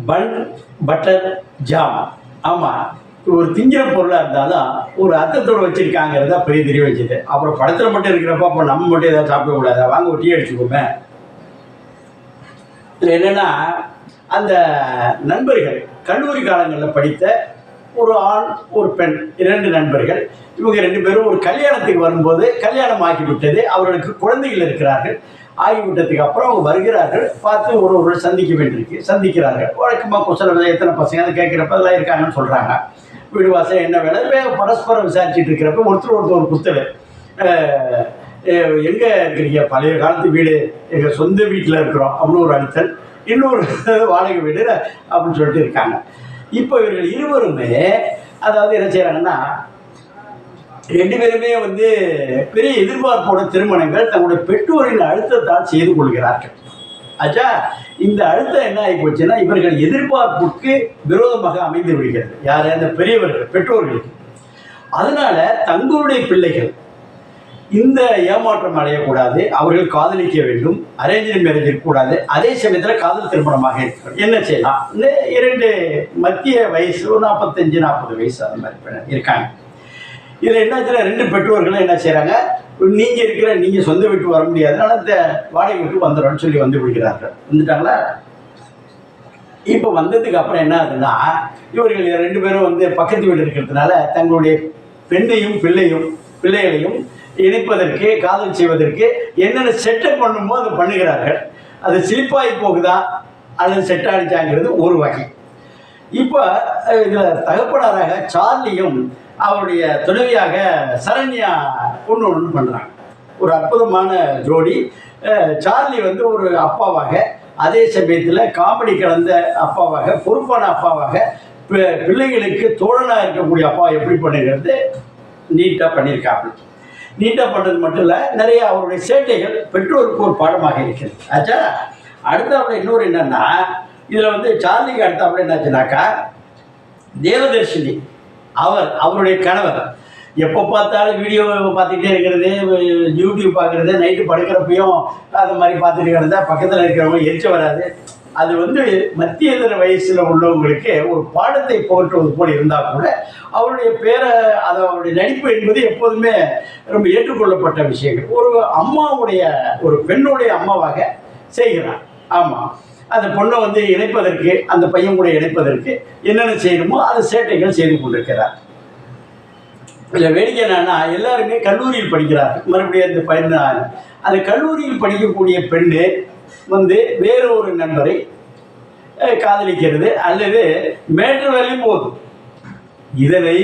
Bun butter jam. ஆமாம், ஒரு திங்கிற பொருளாக இருந்தாலும் ஒரு அர்த்தத்தோடு வச்சுருக்காங்கிறத பெரிய தெரிய வச்சுது. அப்புறம் படத்தில் மட்டும் இருக்கிறப்ப அப்போ நம்ம மட்டும் எதாவது சாப்பிடக்கூடாது, வாங்க ஒரு டீ அடிச்சுக்கோமே. இதில் என்னென்னா, அந்த நண்பர்கள் கல்லூரி காலங்களில் படித்த ஒரு ஆண் ஒரு பெண், 2 நண்பர்கள், இவங்க 2 பேரும் ஒரு கல்யாணத்துக்கு வரும்போது கல்யாணம் ஆகிவிட்டது, அவர்களுக்கு குழந்தைகள் இருக்கிறார்கள். ஆகிவிட்டதுக்கு அப்புறம் அவங்க வருகிறார்கள், பார்த்து ஒரு சந்திக்க வேண்டியிருக்கு, சந்திக்கிறார்கள். வழக்கமாக குசல எத்தனை பசங்க அதை கேட்குறப்ப அதெல்லாம் இருக்காங்கன்னு சொல்கிறாங்க. வீடு வாசல் என்ன வேலை பரஸ்பரம் விசாரிச்சுட்டு இருக்கிறப்ப ஒருத்தர் ஒரு புத்தர், எங்கே இருக்கிறீங்க? பழைய காலத்து வீடு, எங்கள் சொந்த வீட்டில் இருக்கிறோம் அப்படின்னு ஒரு அழுத்தல், இன்னொரு வாடகை வீடு அப்படின்னு சொல்லிட்டு இருக்காங்க. இப்போ இவர்கள் இருவருமே அதாவது என்ன செய்கிறாங்கன்னா, 2 பேருமே பெரிய எதிர்பார்ப்போட திருமணங்கள் தங்களுடைய பெற்றோரின் அழுத்தத்தால் செய்து கொள்கிறார்கள். ஆச்சா, இந்த அழுத்தம் என்ன ஆகி போச்சுன்னா, இவர்கள் எதிர்பார்ப்புக்கு விரோதமாக அமைந்து விடுகிறது. யார்? அந்த பெரியவர்கள், பெற்றோர்களுக்கு. அதனால தங்களுடைய பிள்ளைகள் இந்த ஏமாற்றம் அடையக்கூடாது, அவர்கள் காதலிக்க வேண்டும், அரேஞ்ச் மேரேஜ் இருக்கக்கூடாது, அதே சமயத்தில் காதல் திருமணமாக இருக்கணும். என்ன செய்யலாம்? 2 மத்திய வயசு, ஒரு 45-40 வயசு அந்த மாதிரி இருக்காங்க. இதில் என்னாச்சுன்னா, 2 பெற்றோர்களும் என்ன செய்கிறாங்க, நீங்கள் சொந்த வீட்டு வர முடியாது, ஆனால் இந்த வாடகை வீட்டு வந்துடும்னு சொல்லி வந்து விடுகிறார்கள். வந்துட்டாங்களா? இப்போ வந்ததுக்கு அப்புறம் என்ன ஆகுதுன்னா, இவர்கள் 2 பேரும் பக்கத்து வீடு இருக்கிறதுனால தங்களுடைய பெண்ணையும் பிள்ளைகளையும் இணைப்பதற்கு, காதல் செய்வதற்கு என்னென்ன செட்டப் பண்ணுமோ அதை பண்ணுகிறார்கள். அது சிலிப்பாகி போகுதா அல்லது செட் ஆகிச்சாங்கிறது ஒரு வகை. இப்போ இதில் தகப்பனாராக சார்லியும் அவருடைய துணைவியாக சரண்யா ஒன்று பண்ணுறாங்க. ஒரு அற்புதமான ஜோடி. சார்லி ஒரு அப்பாவாக, அதே சமயத்தில் காமெடி கலந்த அப்பாவாக, பொறுப்பான அப்பாவாக, பிள்ளைகளுக்கு தோழனாக இருக்கக்கூடிய அப்பா எப்படி பண்ணுகிறது நீட்டாக பண்ணியிருக்காங்க. நீட்டாக பண்ணுறது மட்டும் இல்லை, நிறைய அவருடைய சேட்டைகள் பெற்றோருக்கு ஒரு பாடமாக இருக்கிறது. ஆச்சா, அடுத்தாப்புல இன்னொரு என்னன்னா, இதில் சார்லிக்கு அடுத்தாப்புல என்னாச்சுனாக்கா, தேவதர்ஷினி அவருடைய கணவர் எப்போ பார்த்தாலும் வீடியோ பார்த்துக்கிட்டே இருக்கிறது, யூடியூப் பார்க்குறது, நைட்டு படுக்கிறப்பையும் அது மாதிரி பார்த்துட்டு கிடந்தா பக்கத்தில் இருக்கிறவங்க எரிச்ச வராது. அது மத்தியதர வயசில் உள்ளவங்களுக்கு ஒரு பாடத்தை புகட்டுவது போல் இருந்தால் கூட அவருடைய அவருடைய நடிப்பு என்பது எப்போதுமே ரொம்ப ஏற்றுக்கொள்ளப்பட்ட விஷயங்கள். ஒரு அம்மாவுடைய, ஒரு பெண்ணுடைய அம்மாவாக செய்கிறார். ஆமாம், அந்த பொண்ணை இணைப்பதற்கு, அந்த பையன் கூட இணைப்பதற்கு என்னென்ன செய்யணுமோ அது சேட்டைகள் செய்து கொண்டிருக்கிறார். இல்லை, வேடிக்கை என்னன்னா, எல்லாருமே கல்லூரியில் படிக்கிறார். மறுபடியும் அந்த பையன் அந்த கல்லூரியில் படிக்கக்கூடிய பெண்ணு வேறு ஒரு நண்பரை காதலிக்கிறது அல்லது மேற்று வேலையும் போதும். இதனை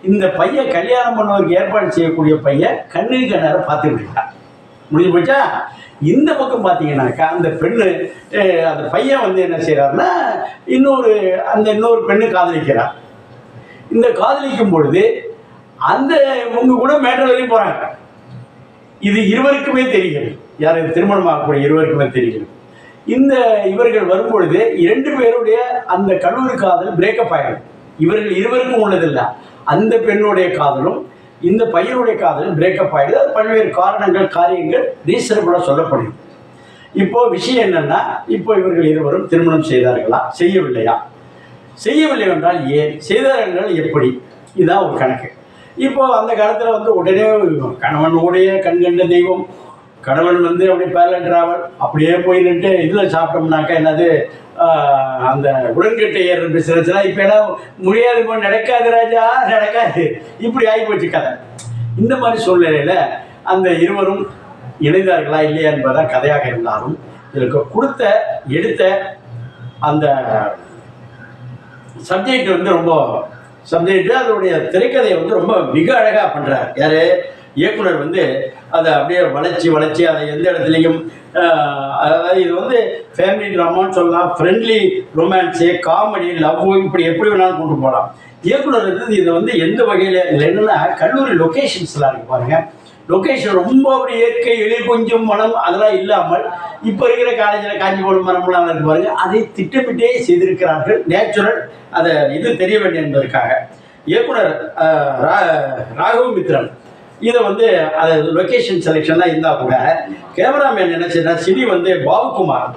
இந்த பையன் கல்யாணம் பண்ணுவதற்கு ஏற்பாடு செய்யக்கூடிய பையன் கண்ணுக்கு கண்ணார பார்த்து விடுறார். முடிஞ்சு போச்சா? இந்த பக்கம் பார்த்தீங்கன்னாக்கா, அந்த பெண்ணு, அந்த பையன் என்ன செய்கிறாருன்னா, இன்னொரு பெண்ணு காதலிக்கிறார். இந்த காதலிக்கும் பொழுது இவங்க கூட மேற்று வேலையும் போகிறாங்க. இது இருவருக்குமே தெரிகிறது. யார்? திருமணமாகக்கூடிய இருவருக்குமே தெரிகிறது. இவர்கள் வரும்பொழுது 2 பேருடைய அந்த கல்லூரி காதல் பிரேக்கப் ஆகிடும். இவர்கள் இருவருக்கும் உள்ளதில்லை. அந்த பெண்ணுடைய காதலும் இந்த பையனுடைய காதலும் பிரேக்கப் ஆகிடுது. அது பல்வேறு காரணங்கள், காரியங்கள் ரீசனபிளாக சொல்லப்படுது. இப்போ விஷயம் என்னன்னா, இப்போ இவர்கள் இருவரும் திருமணம் செய்தார்களா, செய்யவில்லையா? செய்யவில்லை என்றால் ஏன், செய்தார்கள் என்றால் எப்படி? இதுதான் ஒரு கணக்கு. இப்போ அந்த காலத்தில் உடனே கணவனுடைய கண்கண்ட தெய்வம், கணவன் அப்படியே பேரல் டிராவல் அப்படியே போய் நின்று இதில் சாப்பிட்டோம்னாக்கா என்னது, அந்த உடன்கட்டை ஏற பிசினஸ்னா இப்போ எல்லாம் முடியாது, இப்போ நடக்காது ராஜா, நடக்காது, இப்படி ஆகிப்போச்சு கதை. இந்த மாதிரி சூழ்நிலையில் அந்த இருவரும் இணைந்தார்களா இல்லையா என்பதுதான் கதையாக இருந்தாலும், இதுக்கு எடுத்த அந்த சப்ஜெக்ட் ரொம்ப சப்ஜெக்ட், அதனுடைய திரைக்கதையை ரொம்ப மிக அழகாக பண்ணுறார். யார்? இயக்குனர் அதை அப்படியே வளைச்சி அதை எந்த இடத்துலையும், அதாவது இது ஃபேமிலி ட்ராமான்னு சொல்லலாம், ஃப்ரெண்ட்லி ரொமான்ஸு, காமெடி, லவ், இப்படி எப்படி வேணாலும் கொண்டு போகலாம். இயக்குனர் இதை எந்த வகையில், இதில் என்னென்னா கல்லூரி லொக்கேஷன்ஸ்லாம் இருக்குது பாருங்கள். லொக்கேஷன் ரொம்ப அப்படி இயற்கை, எழில் கொஞ்சம் மனம் அதெல்லாம் இல்லாமல் இப்போ இருக்கிற காலேஜில் காஞ்சிபுரம் மரம்லாம் இருக்கு பாருங்கள், அதை திட்டமிட்டே செய்திருக்கிறார்கள். நேச்சுரல், அதை தெரிய வேண்டும் என்பதற்காக இயக்குனர் ராகவ் மித்ரன் இதை அது லொக்கேஷன் செலெக்ஷன்லாம் இருந்தால் கூட கேமராமேன் என்ன செய்யணும், சினி பாபுகுமார்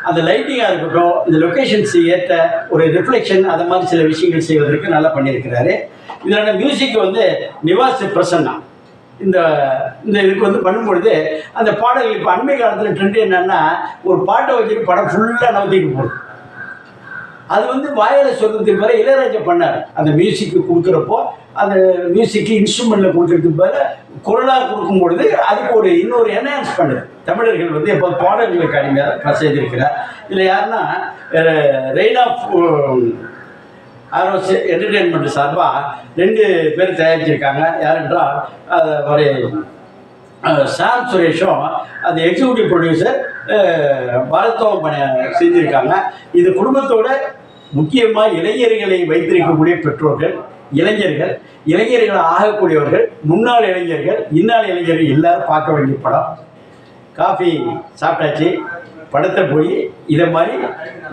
அந்த லைட்டிங்காக இருக்கட்டும், இந்த லொக்கேஷன்ஸ் ஏற்ற ஒரு ரிஃப்ளெக்ஷன், அதை மாதிரி சில விஷயங்கள் செய்வதற்கு நல்லா பண்ணியிருக்கிறாரு. இதோட மியூசிக் வந்து நிவாஸ் பிரசன்னா இந்த இந்த இதுக்கு வந்து பண்ணும்பொழுது அந்த பாடல்கள் இப்போ அண்மை காலத்தில் ட்ரெண்ட் என்னன்னா, ஒரு பாட்டை வச்சுட்டு படம் ஃபுல்லாக நவத்திட்டு போகுது. அது வந்து வாயில சொல்றதுக்கு மேலே இளையராஜா பண்ணார். அந்த மியூசிக்கு கொடுக்குறப்போ அந்த மியூசிக்கு இன்ஸ்ட்ருமெண்ட்டில் கொடுக்கறதுக்கு மேலே குரலாக கொடுக்கும் பொழுது அதுக்கு ஒரு இன்னொரு என்ஹான்ஸ் பண்ணுது. தமிழர்கள் வந்து எப்போ பாடல்களுக்கு அடிமையாக செய்திருக்கிறார். இதில் யாருன்னா ரெயின் ஆஃப் ஆரோஸ் என்டர்டெயின்மெண்ட் சார்பாக 2 பேர் தயாரிச்சிருக்காங்க. யார் என்றால் ஒரு சாம் சுரேஷும் அந்த எக்ஸிக்யூட்டிவ் ப்ரொடியூசர் பாரத்தவும் செஞ்சுருக்காங்க. இது குடும்பத்தோட முக்கியமாக இளைஞர்களை வைத்திருக்கக்கூடிய பெற்றோர்கள், இளைஞர்கள் ஆகக்கூடியவர்கள், முன்னாள் இளைஞர்கள், இந்நாள் இளைஞர்கள் எல்லாரும் பார்க்க வேண்டிய படம். காஃபி சாப்பிட்டாச்சு, படத்தை போய் இதை மாதிரி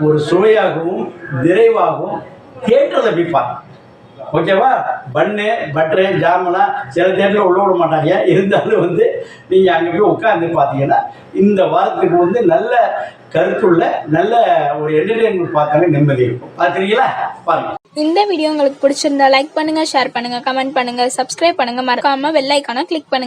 ஒரு சுவையாகவும் நிறைவாகவும் தியேட்டரில் போய் பார்க்கணும். ஓகேவா? பன்னு பட்டரு ஜாமெல்லாம் சில தேட்டரில் உள்ள விட மாட்டாங்க. இருந்தாலும் வந்து நீங்கள் அங்கே போய் உட்காந்து பார்த்தீங்கன்னா இந்த வாரத்துக்கு வந்து நல்ல கருத்துள்ள நல்ல ஒரு என்டர்டெயின்மெண்ட் பார்த்தாலே நிம்மதி இருக்கும். பார்க்குறீங்களா? பாருங்க. இந்த வீடியோ உங்களுக்கு பிடிச்சிருந்தா லைக் பண்ணுங்க, ஷேர் பண்ணுங்க, கமெண்ட் பண்ணுங்க, சப்ஸ்கிரைப் பண்ணுங்க, மறக்காம பெல் ஐகானை கிளிக் பண்ணுங்க.